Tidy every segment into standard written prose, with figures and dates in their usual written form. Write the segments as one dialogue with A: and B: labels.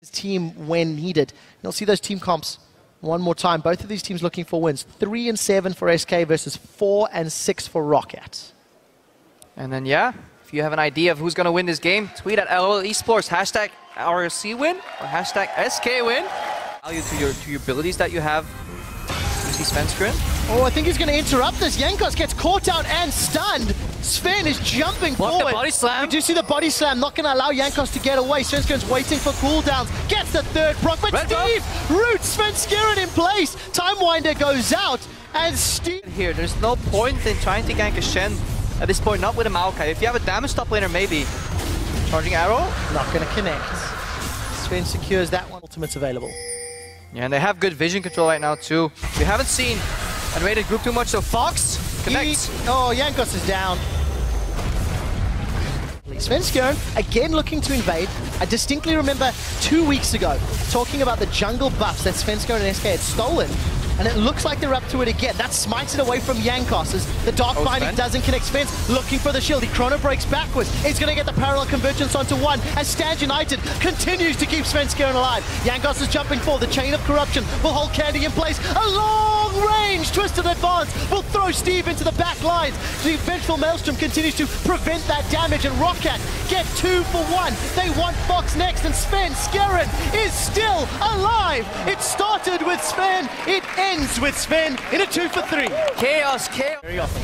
A: team when needed. You'll see those team comps one more time. Both of these teams looking for wins. 3 and 7 for SK versus 4 and 6 for Roccat.
B: And then, yeah, if you have an idea of who's going to win this game, tweet at LOL Esports, hashtag ROC win or hashtag SK win. Value to your abilities that you have. You see Svenskeren?
A: Oh, I think he's going to interrupt this. Jankos gets caught out and stunned. Sven is jumping forward.
B: The body slam.
A: You do see the body slam, not going to allow Jankos to get away. Svenskeren's waiting for cooldowns. Gets the third proc, but
B: Red
A: Steve roots Svenskeren in place. Time Winder goes out, and Steve...
B: Here, there's no point in trying to gank a Shen at this point, not with a Maokai. If you have a damage top laner, maybe. Charging arrow?
A: Not going to connect. Sven secures that one. Ultimate's available.
B: Yeah, and they have good vision control right now, too. We haven't seen a rated group too much, so Fox connects.
A: Oh, Jankos is down. Svenskeren, again looking to invade. I distinctly remember 2 weeks ago talking about the jungle buffs that Svenskeren and SK had stolen, and it looks like they're up to it again. That smites it away from Jankos as the Dark Binding doesn't connect. Sven looking for the shield. He chrono breaks backwards. He's going to get the parallel convergence onto one as Stand United continues to keep Svenskeren alive. Jankos is jumping forward. The Chain of Corruption will hold Candy in place. A long range twisted advance will throw Steve into the back lines. The Vengeful Maelstrom continues to prevent that damage, and Roccat get 2 for 1. They want Fox next, and Svenskeren is still alive. It started with Sven. It ends with Sven in a 2 for 3.
B: Chaos.
A: Very often,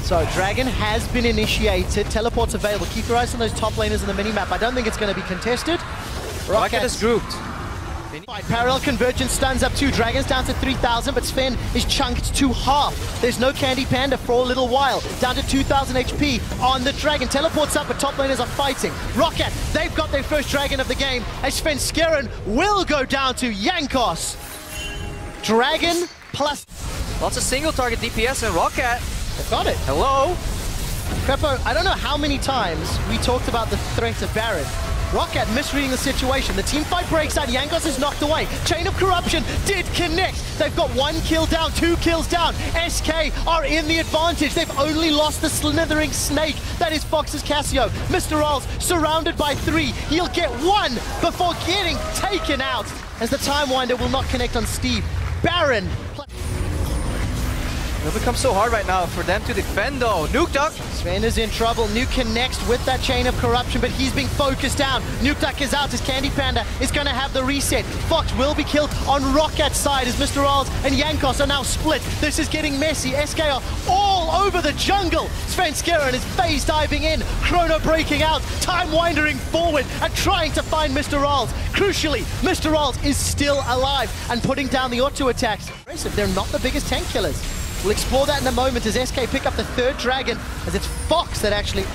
A: so Dragon has been initiated. Teleport's available. Keep your eyes on those top laners in the minimap. I don't think it's going to be contested.
B: Roccat is grouped.
A: Parallel convergence stuns up 2. Dragon's down to 3,000, but Sven is chunked to half. There's no Candy Panda for a little while. Down to 2,000 HP on the Dragon. Teleports up, but top laners are fighting. Roccat, they've got their first Dragon of the game, as Svenskeren will go down to Jankos. Dragon plus...
B: Lots of single target DPS and Roccat.
A: They've got it.
B: Hello.
A: Crepo, I don't know how many times we talked about the threat of Baron. Roccat misreading the situation. The team fight breaks out. Jankos is knocked away. Chain of Corruption did connect. They've got 1 kill down, 2 kills down. SK are in the advantage. They've only lost the slithering snake. That is Fox's Cassio. Mr. Rolls surrounded by 3. He'll get 1 before getting taken out, as the Time Winder will not connect on Steve. Baron.
B: It'll become so hard right now for them to defend, though. Nuke Duck.
A: Sven is in trouble. Nuke connects with that Chain of Corruption, but he's being focused down. Nuke Duck is out as Candy Panda is going to have the reset. Fox will be killed on Rockat's side as Mr. Rolls and Jankos are now split. This is getting messy. SK are all over the jungle. Svenskeren is phase diving in, chrono breaking out, time windering forward and trying to find Mr. Rolls. Crucially, Mr. Rolls is still alive and putting down the auto attacks. They're not the biggest tank killers. We'll explore that in a moment as SK pick up the 3rd Dragon, as it's Fox that actually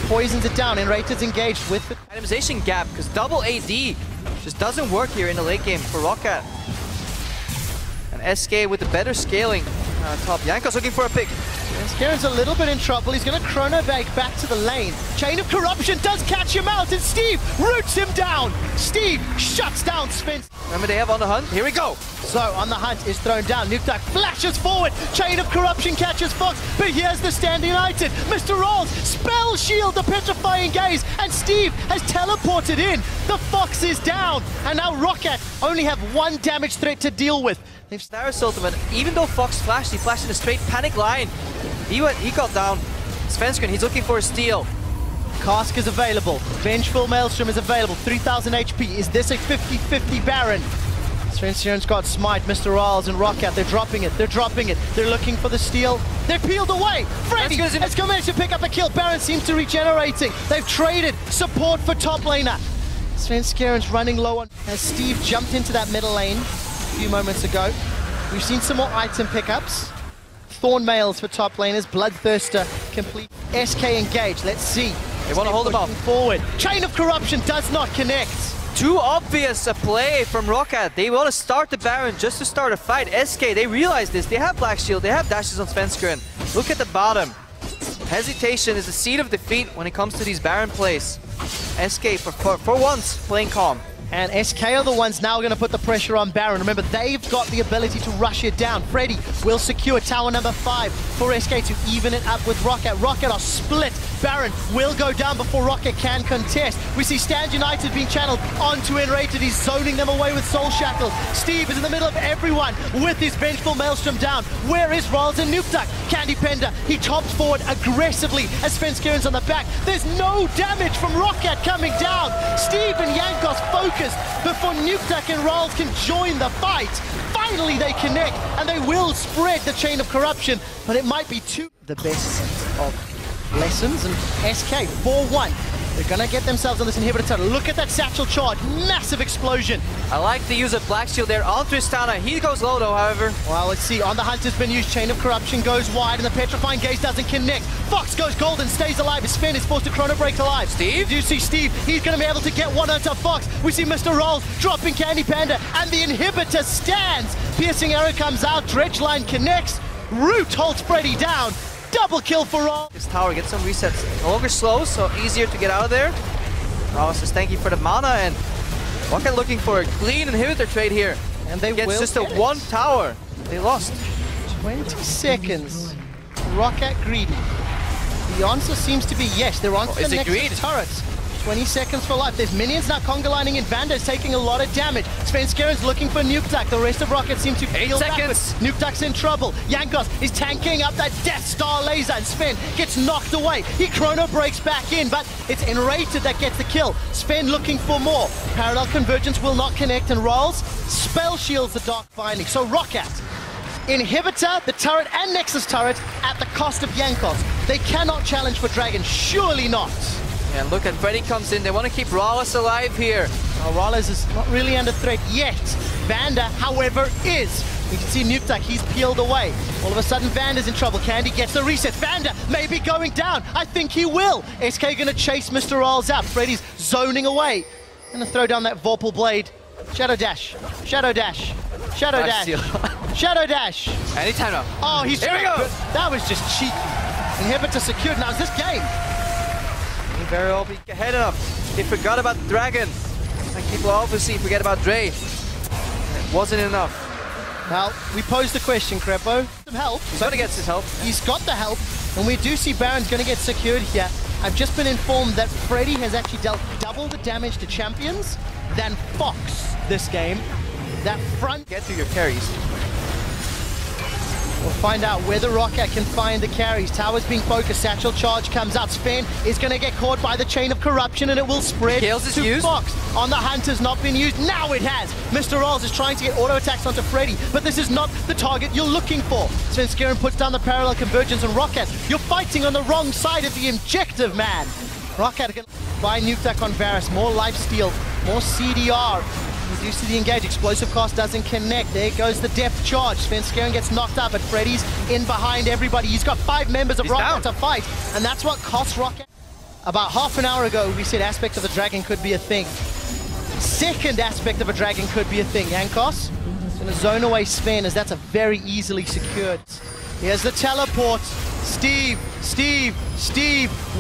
A: poisons it down, and Rated engaged with the
B: itemization gap, because double AD just doesn't work here in the late game for Roccat. And SK with the better scaling top. Jankos looking for a pick.
A: Svenskaren's a little bit in trouble. He's going to chrono back to the lane. Chain of Corruption does catch him out, and Steve roots him down. Steve shuts down Sven.
B: Remember, they have on the hunt. Here we go.
A: So on the hunt is thrown down. Nuke Duck flashes forward. Chain of Corruption catches Fox, but here's the Stand United. Mr. Rolls spell shield the petrifying gaze, and Steve has teleported in. The Fox is down, and now Roccat only have 1 damage threat to deal with.
B: They've Snaris ultimate. Even though Fox flashed, he flashed in a straight panic line. He got down. Svenskeren, he's looking for a steal.
A: Cask is available. Vengeful Maelstrom is available. 3,000 HP. Is this a 50-50 Baron? Svenskeren's got Smite, Mr. Rolls and Roccat. They're dropping it. They're dropping it. They're looking for the steal. They're peeled away. Freddy has managed to pick up a kill. Baron seems to be regenerating. They've traded support for top laner. Svenskeren's running low on as Steve jumped into that middle lane a few moments ago. We've seen some more item pickups. Thorn Mails for top laners. Bloodthirster complete. SK engaged. Let's see.
B: They want to hold him up.
A: Forward. Chain of Corruption does not connect.
B: Too obvious a play from Roccat. They want to start the Baron just to start a fight. SK, they realize this. They have Black Shield. They have dashes on Svenskeren. Look at the bottom. Hesitation is the seed of defeat when it comes to these Baron plays. SK, for once, playing calm.
A: And SK are the ones now going to put the pressure on Baron. Remember, they've got the ability to rush it down. Freddy will secure tower number 5 for SK to even it up with Roccat. Roccat are split. Baron will go down before Roccat can contest. We see Stand United being channeled onto Enrated. He's zoning them away with Soul Shackle. Steve is in the middle of everyone with his Vengeful Maelstrom down. Where is Rolls and Nukeduck? Candy Pender, he tops forward aggressively as Svenskerin's on the back. There's no damage from Roccat coming down. Steve and Jankos focused before Nukeduck and Rolls can join the fight. Finally they connect and they will spread the chain of corruption, but it might be too the best of lessons. And SK 4-1. They're gonna get themselves on this inhibitor turret. Look at that satchel charge, massive explosion.
B: I like the use of Black Shield there on Tristana. He goes low though, however.
A: Well, let's see, on the hunt has been used. Chain of Corruption goes wide and the Petrifying Gaze doesn't connect. Fox goes golden, stays alive. His Sven is forced to Chrono Break alive.
B: Steve?
A: You see Steve, he's gonna be able to get one onto Fox. We see Mr. Rolls dropping Candy Panda and the inhibitor stands. Piercing Arrow comes out, Dredge Line connects. Root holds Freddy down. Double kill for Rolls.
B: This tower gets some resets. No longer slow, so easier to get out of there. Rolls says thank you for the mana, and Roccat looking for a clean inhibitor trade here.
A: And they
B: gets
A: will
B: just
A: get
B: a one tower. They lost.
A: 20 seconds. Roccat greedy. The answer seems to be yes. They're on to the next turrets. 20 seconds for life. There's minions now conga lining in. Vanda's taking a lot of damage. Svenskerin's looking for Nukeduck. The rest of Roccat seem to peel backwards. Nukeduck's in trouble. Jankos is tanking up that Death Star laser, and Sven gets knocked away. He chrono breaks back in, but it's Enrated that gets the kill. Sven looking for more. Parallel Convergence will not connect, and Rolls spell shields the Dark Binding. So Roccat, Inhibitor, the turret, and Nexus turret at the cost of Jankos. They cannot challenge for Dragon, surely not.
B: And look at Freddy comes in. They want to keep Rollis alive here.
A: Well, Rollis is not really under threat yet. Vanda, however, is. You can see Nukeduck, he's peeled away. All of a sudden, Vanda's in trouble. Candy gets the reset. Vanda may be going down. I think he will. SK gonna chase Mr. Rolls out. Freddy's zoning away. Gonna throw down that Vorpal Blade. Shadow Dash. Shadow Dash. Shadow Dash. Shadow Dash.
B: Anytime now.
A: Oh, he's...
B: Here we go.
A: That was just cheeky. Inhibitor secured. Now, is this game?
B: Very well be ahead of. He forgot about the Dragon. Like people obviously forget about Dre. It wasn't enough.
A: Well, we posed the question, Crepo. Some help.
B: He's gonna get his help.
A: He's got the help, and we do see Baron's gonna get secured here. I've just been informed that Freddy has actually dealt double the damage to champions than Fox this game. That front...
B: Get to your carries.
A: We'll find out whether Roccat can find the carries. Tower's being focused. Satchel charge comes out. Sven is going to get caught by the chain of corruption, and it will spread to Fox. On the hunt has not been used. Now it has. Mr. Rolls is trying to get auto attacks onto Freddy, but this is not the target you're looking for. Svenskeren puts down the parallel convergence, and Roccat, you're fighting on the wrong side of the objective, man. Roccat can buy Nukeduck on Varus. More lifesteal, more CDR. Reduce to the engage. Explosive cost doesn't connect. There goes the depth charge. Svenskeren gets knocked up, but Freddy's in behind everybody. He's got 5 members of Roccat to fight, and that's what costs Roccat. About half an hour ago, we said aspect of the dragon could be a thing. Second aspect of a dragon could be a thing. Jankos is going to zone away Sven, as that's a very easily secured. Here's the teleport. Steve,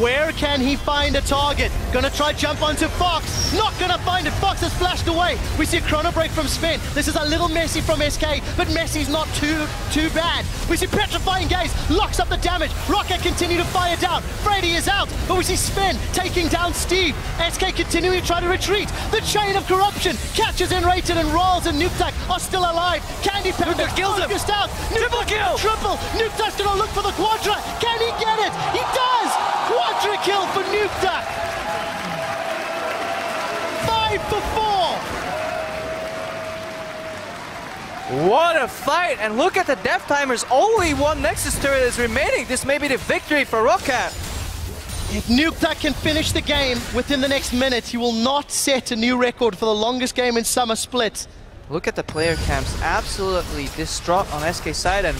A: where can he find a target? Gonna try jump onto Fox, not gonna find it. Fox has flashed away. We see a chrono break from Sven. This is a little messy from SK, but messy's not too bad. We see Petrifying Gaze, locks up the damage. Roccat continue to fire down. Freddy is out, but we see Sven taking down Steve. SK continuing to try to retreat. The chain of corruption catches Enrated, and Rolls and Nukeduck are still alive. Candy Panda kills him. Out.
B: Triple kill.
A: Triple. Nukeduck's gonna look for the Quadra. Can he get it? He does! Quadra kill for Nukeduck! 5 for 4!
B: What a fight! And look at the death timers. Only one Nexus turret is remaining. This may be the victory for Roccat.
A: If Nukeduck can finish the game within the next minute, he will not set a new record for the longest game in Summer Split.
B: Look at the player camps. Absolutely distraught on SK side, and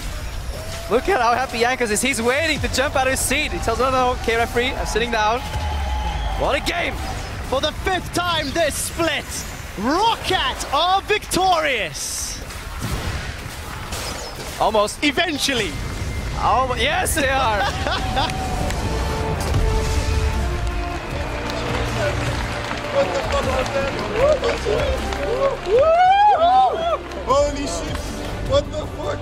B: look at how happy Jankos is. He's waiting to jump out of his seat. He tells him, no, okay, referee, I'm sitting down. What a game!
A: For the 5th time this split, Roccat are victorious.
B: Almost.
A: Eventually.
B: Oh, yes, they are.
C: What the fuck was that? Holy shit! What the fuck?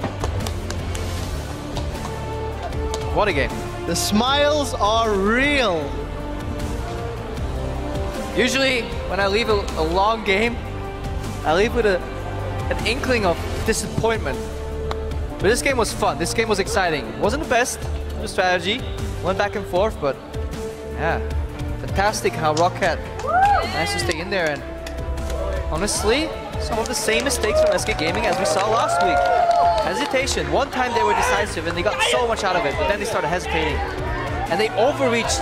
B: What a game.
A: The smiles are real.
B: Usually, when I leave a long game, I leave with an inkling of disappointment. But this game was fun. This game was exciting. It wasn't the best, the strategy. Went back and forth, but yeah. Fantastic how Roccat managed to stay in there. And honestly, some of the same mistakes from SK Gaming as we saw last week. Hesitation. One time they were decisive and they got so much out of it, but then they started hesitating. And they overreached